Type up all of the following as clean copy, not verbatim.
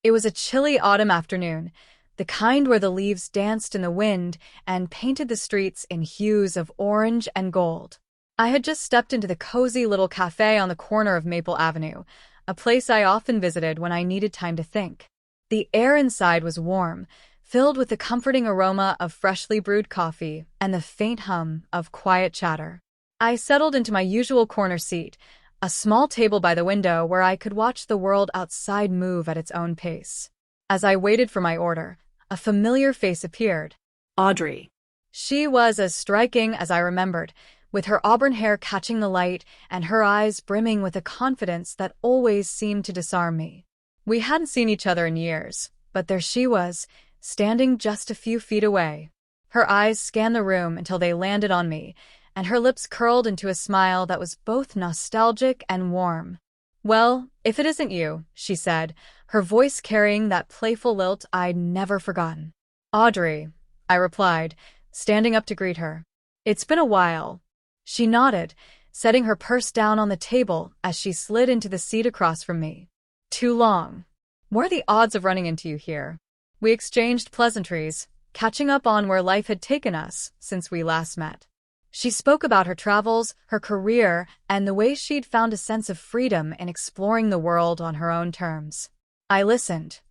It was a chilly autumn afternoon, the kind where the leaves danced in the wind and painted the streets in hues of orange and gold. I had just stepped into the cozy little cafe on the corner of Maple Avenue, a place I often visited when I needed time to think. The air inside was warm, filled with the comforting aroma of freshly brewed coffee and the faint hum of quiet chatter. I settled into my usual corner seat, a small table by the window where I could watch the world outside move at its own pace. As I waited for my order, a familiar face appeared. Audrey. She was as striking as I remembered, with her auburn hair catching the light and her eyes brimming with a confidence that always seemed to disarm me. We hadn't seen each other in years, but there she was, standing just a few feet away. Her eyes scanned the room until they landed on me, and her lips curled into a smile that was both nostalgic and warm. "Well, if it isn't you," she said, her voice carrying that playful lilt I'd never forgotten. "Audrey," I replied, standing up to greet her. "It's been a while." She nodded, setting her purse down on the table as she slid into the seat across from me. "Too long. What are the odds of running into you here?" We exchanged pleasantries, catching up on where life had taken us since we last met. She spoke about her travels, her career, and the way she'd found a sense of freedom in exploring the world on her own terms. I listened,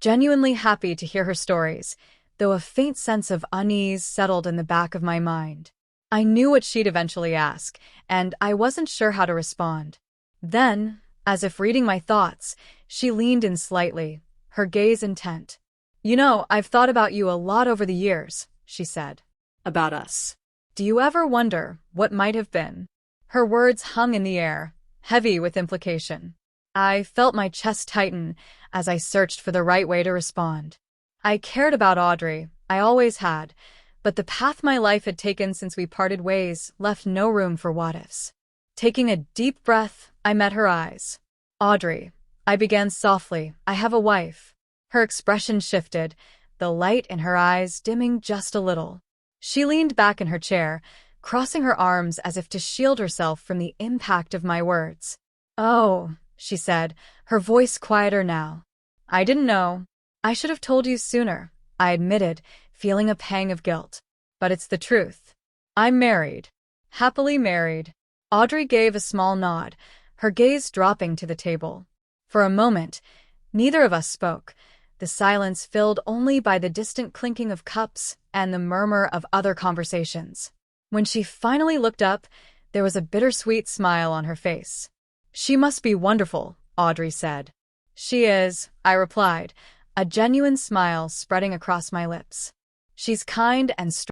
genuinely happy to hear her stories, though a faint sense of unease settled in the back of my mind. I knew what she'd eventually ask, and I wasn't sure how to respond. Then, as if reading my thoughts, she leaned in slightly, her gaze intent. "You know, I've thought about you a lot over the years," she said. About us. "Do you ever wonder what might have been?" Her words hung in the air, heavy with implication. I felt my chest tighten as I searched for the right way to respond. I cared about Audrey, I always had, but the path my life had taken since we parted ways left no room for what-ifs. Taking a deep breath, I met her eyes. "Audrey," I began softly, "I have a wife." Her expression shifted, the light in her eyes dimming just a little. She leaned back in her chair, crossing her arms as if to shield herself from the impact of my words. "Oh," she said, her voice quieter now. "I didn't know. I should have told you sooner," I admitted, feeling a pang of guilt. "But it's the truth. I'm married. Happily married." Audrey gave a small nod, her gaze dropping to the table. For a moment, neither of us spoke, the silence filled only by the distant clinking of cups and the murmur of other conversations. When she finally looked up, there was a bittersweet smile on her face. "She must be wonderful," Audrey said. "She is," I replied, a genuine smile spreading across my lips. "She's kind and strong."